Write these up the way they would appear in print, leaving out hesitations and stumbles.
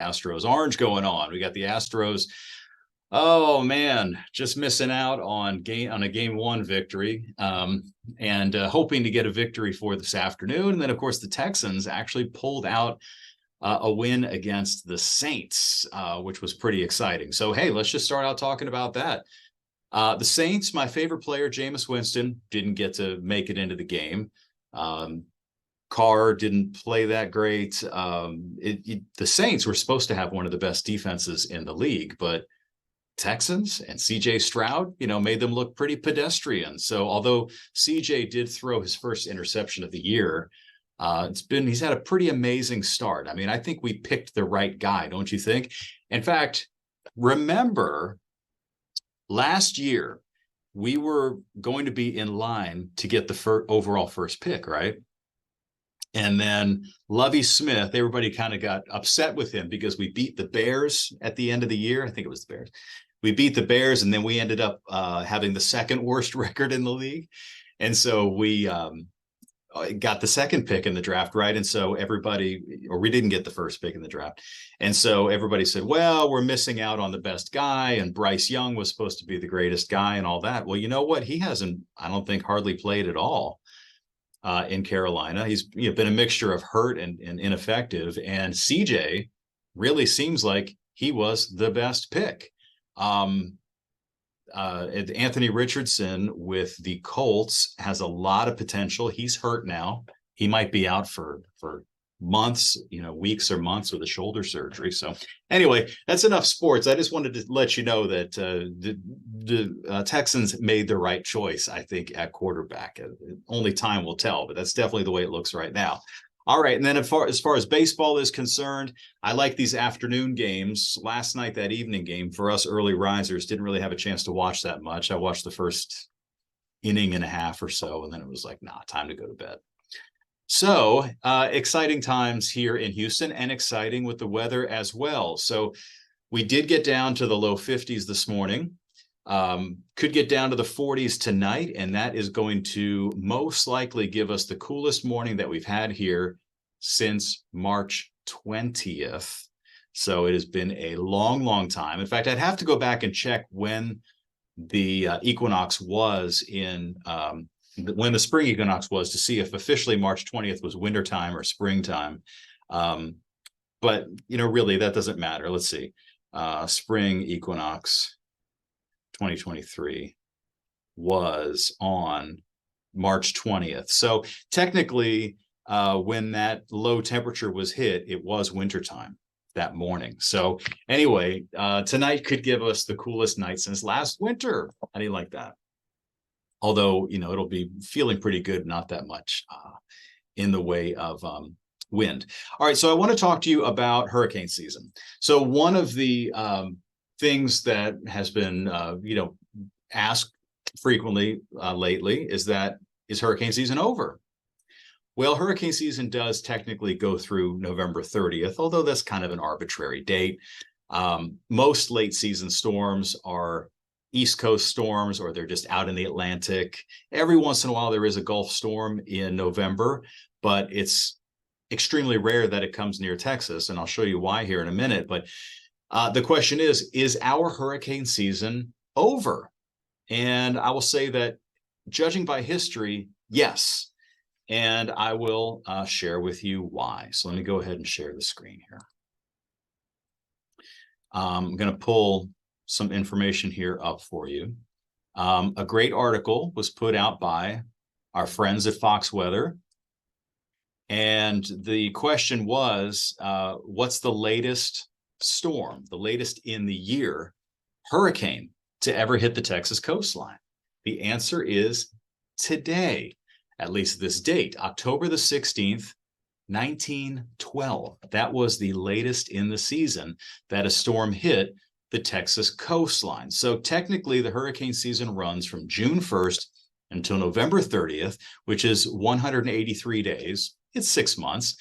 Astros orange going on. We got the Astros. Oh man, just missing out on a game one victory, and hoping to get a victory for this afternoon. And then, of course, the Texans actually pulled out a win against the Saints, which was pretty exciting. So, hey, let's just start out talking about that. The Saints, my favorite player, Jameis Winston, didn't get to make it into the game. Carr didn't play that great. The Saints were supposed to have one of the best defenses in the league, but Texans and CJ Stroud, made them look pretty pedestrian. So although CJ did throw his first interception of the year, he's had a pretty amazing start. I mean, I think we picked the right guy, don't you think? In fact, remember last year, we were going to be in line to get the overall first pick, right? And then Lovie Smith, everybody kind of got upset with him because we beat the Bears at the end of the year. I think it was the Bears. We beat the Bears, and then we ended up having the second worst record in the league. And so we got the second pick in the draft, right? And so we didn't get the first pick in the draft. And so everybody said, well, we're missing out on the best guy, and Bryce Young was supposed to be the greatest guy and all that. Well, you know what? He hasn't, I don't think, hardly played at all in Carolina. He's been a mixture of hurt and ineffective. And CJ really seems like he was the best pick. Anthony Richardson with the Colts has a lot of potential. He's hurt now. He might be out for months, weeks or months with a shoulder surgery. So anyway, that's enough sports. I just wanted to let you know that the Texans made the right choice, I think, at quarterback. Only time will tell, but that's definitely the way it looks right now. All right, and then as far as baseball is concerned, I like these afternoon games. Last night, that evening game, for us early risers, didn't really have a chance to watch that much. I watched the first inning and a half or so, and then it was like, nah, time to go to bed. So exciting times here in Houston, and exciting with the weather as well. So we did get down to the low 50s this morning. Could get down to the 40s tonight, and that is going to most likely give us the coolest morning that we've had here since March 20th. So it has been a long, long time. In fact, I'd have to go back and check when the equinox was when the spring equinox was, to see if officially March 20th was wintertime or springtime. But, really, that doesn't matter. Let's see. Spring equinox 2023 was on March 20th. So technically, when that low temperature was hit, it was wintertime that morning. So anyway, tonight could give us the coolest night since last winter. How do you like that? Although, it'll be feeling pretty good, not that much in the way of wind. All right, so I want to talk to you about hurricane season. So one of the things that has been, asked frequently lately is hurricane season over? Well, hurricane season does technically go through November 30th, although that's kind of an arbitrary date. Most late season storms are East Coast storms, or they're just out in the Atlantic. Every once in a while, there is a Gulf storm in November, but it's extremely rare that it comes near Texas, and I'll show you why here in a minute. But the question is our hurricane season over? And I will say that, judging by history, yes. And I will share with you why. So let me go ahead and share the screen here. I'm going to pull some information here up for you. A great article was put out by our friends at Fox Weather. And the question was, what's the latest storm, the latest in the year, hurricane to ever hit the Texas coastline? The answer is today, at least this date, October the 16th, 1912. That was the latest in the season that a storm hit the Texas coastline. So technically, the hurricane season runs from June 1st until November 30th, which is 183 days. It's 6 months.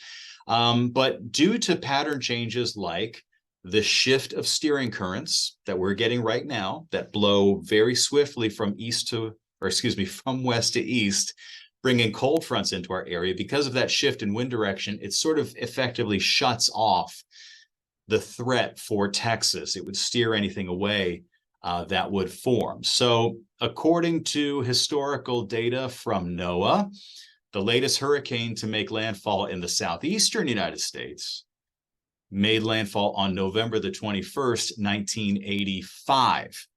But due to pattern changes like the shift of steering currents that we're getting right now that blow very swiftly from west to east, bringing cold fronts into our area, because of that shift in wind direction, it sort of effectively shuts off the threat for Texas. It would steer anything away that would form. So according to historical data from NOAA, the latest hurricane to make landfall in the southeastern United States made landfall on November the 21st, 1985.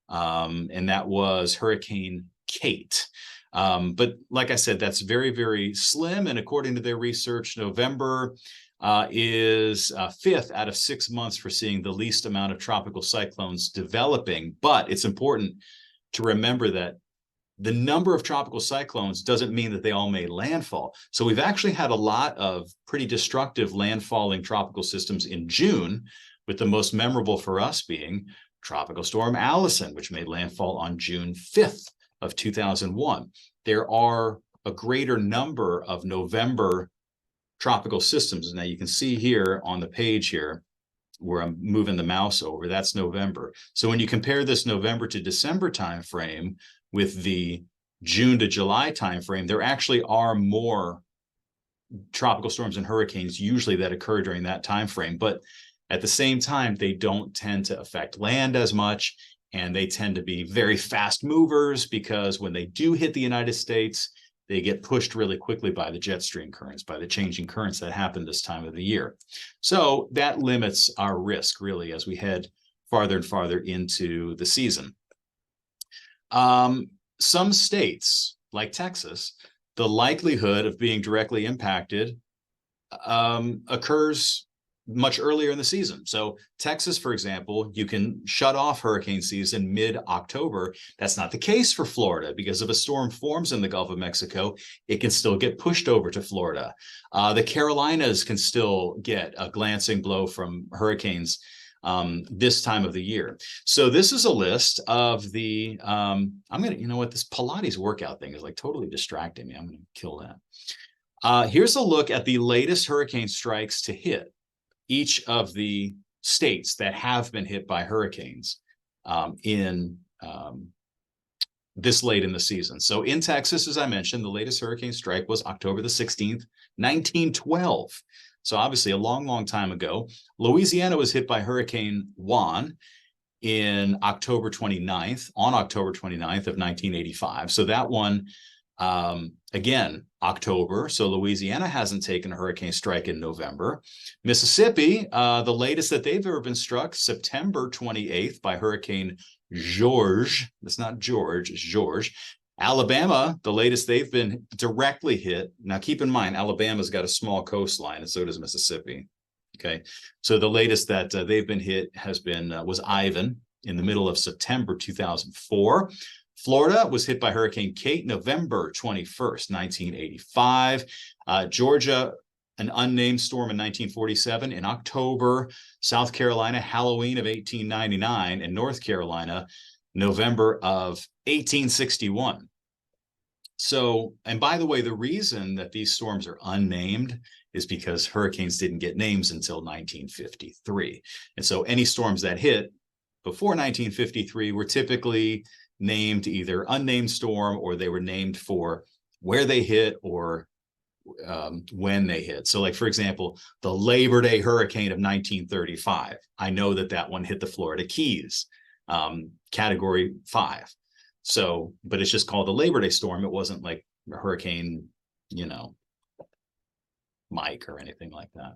And that was Hurricane Kate. But like I said, that's very, very slim. And according to their research, November is 5th out of 6 months for seeing the least amount of tropical cyclones developing. But it's important to remember that the number of tropical cyclones doesn't mean that they all made landfall. So we've actually had a lot of pretty destructive landfalling tropical systems in June, with the most memorable for us being Tropical Storm Allison, which made landfall on June 5th of 2001. There are a greater number of November tropical systems. Now you can see here on the page here where I'm moving the mouse over, that's November. So when you compare this November to December timeframe with the June to July timeframe, there actually are more tropical storms and hurricanes usually that occur during that timeframe. But at the same time, they don't tend to affect land as much, and they tend to be very fast movers, because when they do hit the United States, they get pushed really quickly by the jet stream currents, by the changing currents that happen this time of the year. So that limits our risk, really, as we head farther and farther into the season. Some states, like Texas, the likelihood of being directly impacted occurs much earlier in the season. So Texas, for example, you can shut off hurricane season mid-October. That's not the case for Florida, because if a storm forms in the Gulf of Mexico, it can still get pushed over to Florida. The Carolinas can still get a glancing blow from hurricanes this time of the year. So this is a list of the, you know what, this Pilates workout thing is like totally distracting me. I'm going to kill that. Here's a look at the latest hurricane strikes to hit each of the states that have been hit by hurricanes in this late in the season. So in Texas, as I mentioned, the latest hurricane strike was October the 16th, 1912. So obviously a long, long time ago. Louisiana was hit by Hurricane Juan on October 29th of 1985. So that one, again, October. So Louisiana hasn't taken a hurricane strike in November. Mississippi, the latest that they've ever been struck, September 28th by Hurricane George. It's not George, it's George. Alabama, the latest they've been directly hit. Now, keep in mind, Alabama's got a small coastline, and so does Mississippi. Okay, so the latest that they've been hit has been was Ivan in the middle of September 2004. Florida was hit by Hurricane Kate November 21st, 1985. Georgia, an unnamed storm in 1947 in October. South Carolina, Halloween of 1899, and North Carolina, November of 1861. So, and by the way, the reason that these storms are unnamed is because hurricanes didn't get names until 1953. And so any storms that hit before 1953 were typically named either unnamed storm, or they were named for where they hit or when they hit. So like, for example, the Labor Day hurricane of 1935. I know that that one hit the Florida Keys, category 5. So, but it's just called the Labor Day storm. It wasn't like Hurricane, you know, Mike or anything like that.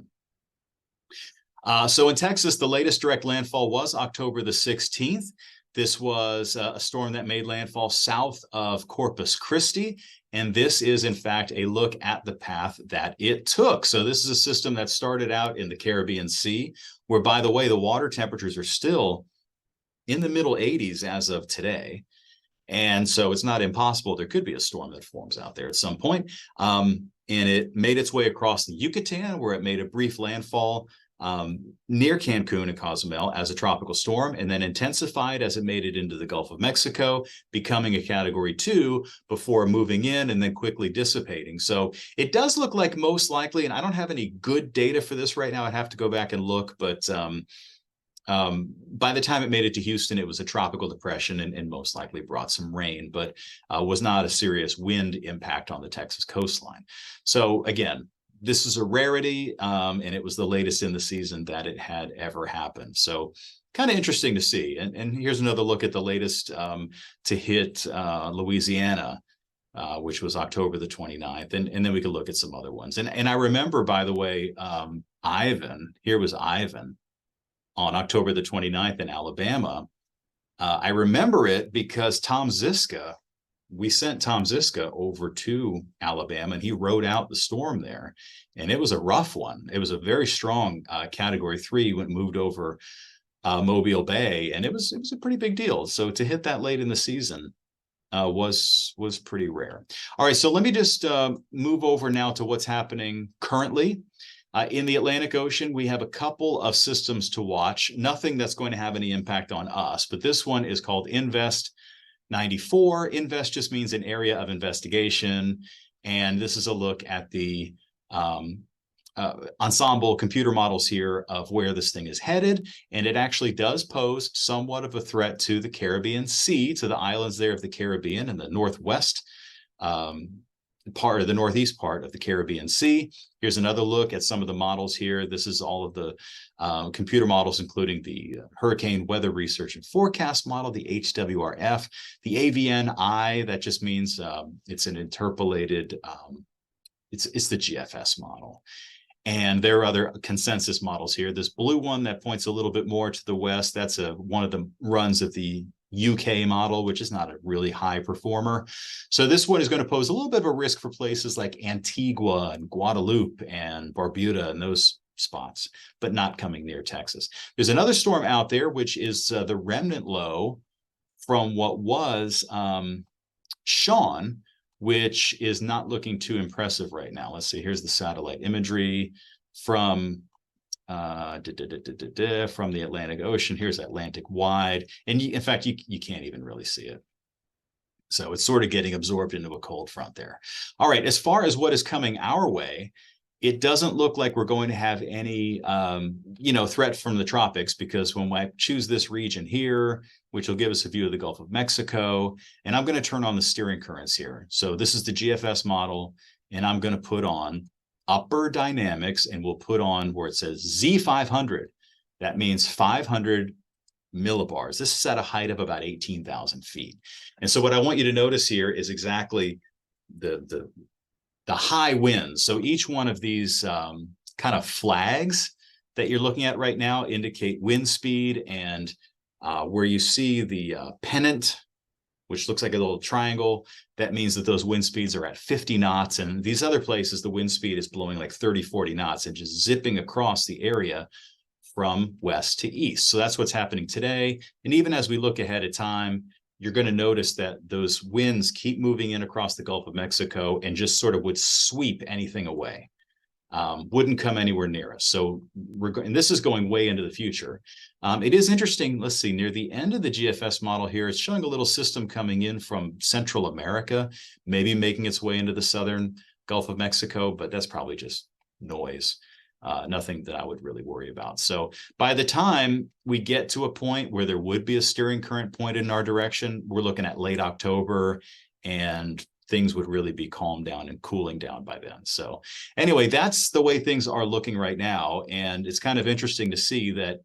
So in Texas, the latest direct landfall was October the 16th. This was a storm that made landfall south of Corpus Christi. And this is, in fact, a look at the path that it took. So this is a system that started out in the Caribbean Sea, where, by the way, the water temperatures are still in the middle 80s as of today. And so it's not impossible. There could be a storm that forms out there at some point. And it made its way across the Yucatan, where it made a brief landfall near Cancun and Cozumel as a tropical storm, and then intensified as it made it into the Gulf of Mexico, becoming a category 2 before moving in and then quickly dissipating. So it does look like most likely, and I don't have any good data for this right now, I'd have to go back and look, but by the time it made it to Houston, it was a tropical depression and most likely brought some rain, but was not a serious wind impact on the Texas coastline. So again, this is a rarity, and it was the latest in the season that it had ever happened. So kind of interesting to see. And here's another look at the latest to hit Louisiana, which was October the 29th. And then we could look at some other ones. And I remember, by the way, Ivan, here was Ivan on October the 29th in Alabama. I remember it because Tom Ziska, we sent Tom Ziska over to Alabama, and he rode out the storm there. And it was a rough one. It was a very strong Category 3 when it moved over Mobile Bay, and it was a pretty big deal. So to hit that late in the season was pretty rare. All right, so let me just move over now to what's happening currently. In the Atlantic Ocean, we have a couple of systems to watch. Nothing that's going to have any impact on us, but this one is called Invest 94. Invest just means an area of investigation, and this is a look at the ensemble computer models here of where this thing is headed, and it actually does pose somewhat of a threat to the Caribbean Sea, to the islands there of the Caribbean and the northwest part of the northeast part of the Caribbean Sea. Here's another look at some of the models here. This is all of the computer models, including the Hurricane Weather Research and Forecast model, the HWRF, the AVN-I, that just means it's an interpolated, it's the GFS model. And there are other consensus models here. This blue one that points a little bit more to the west, that's one of the runs of the UK model, which is not a really high performer. So this one is going to pose a little bit of a risk for places like Antigua and Guadeloupe and Barbuda and those spots, but not coming near Texas. There's another storm out there, which is the remnant low from what was Sean, which is not looking too impressive right now. Let's see, here's the satellite imagery from from the Atlantic Ocean. Here's Atlantic wide. And in fact, you can't even really see it. So it's sort of getting absorbed into a cold front there. All right, as far as what is coming our way, it doesn't look like we're going to have any, threat from the tropics, because when I choose this region here, which will give us a view of the Gulf of Mexico, and I'm going to turn on the steering currents here. So this is the GFS model, and I'm going to put on upper dynamics, and we'll put on where it says Z500. That means 500 millibars. This is at a height of about 18,000 feet. And so what I want you to notice here is exactly the high winds. So each one of these kind of flags that you're looking at right now indicate wind speed, and where you see the pennant, which looks like a little triangle, that means that those wind speeds are at 50 knots. And these other places, the wind speed is blowing like 30, 40 knots and just zipping across the area from west to east. So that's what's happening today. And even as we look ahead at time, you're going to notice that those winds keep moving in across the Gulf of Mexico and just sort of would sweep anything away. Wouldn't come anywhere near us. So and this is going way into the future. It is interesting. Let's see, near the end of the GFS model here, it's showing a little system coming in from Central America, maybe making its way into the southern Gulf of Mexico, but that's probably just noise. Nothing that I would really worry about. So by the time we get to a point where there would be a steering current pointed in our direction, we're looking at late October, and things would really be calmed down and cooling down by then. So anyway, that's the way things are looking right now. And it's kind of interesting to see that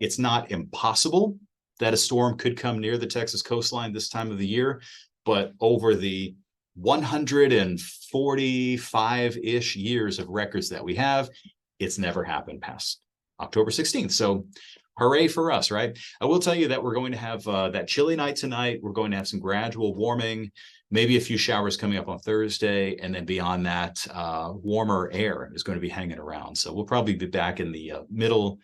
it's not impossible that a storm could come near the Texas coastline this time of the year, but over the 145-ish years of records that we have, it's never happened past October 16th. So hooray for us, right? I will tell you that we're going to have that chilly night tonight. We're going to have some gradual warming, maybe a few showers coming up on Thursday. And then beyond that, warmer air is going to be hanging around. So we'll probably be back in the middle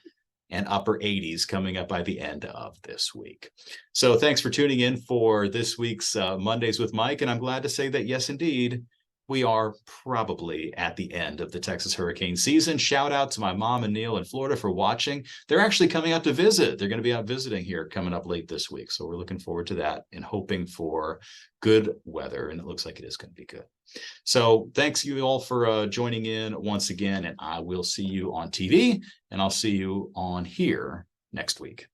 and upper 80s coming up by the end of this week. So thanks for tuning in for this week's Mondays with Mike. And I'm glad to say that, yes, indeed, we are probably at the end of the Texas hurricane season. Shout out to my mom and Neil in Florida for watching. They're actually coming out to visit. They're going to be out visiting here coming up late this week. So we're looking forward to that and hoping for good weather. And it looks like it is going to be good. So thanks you all for joining in once again. And I will see you on TV, and I'll see you on here next week.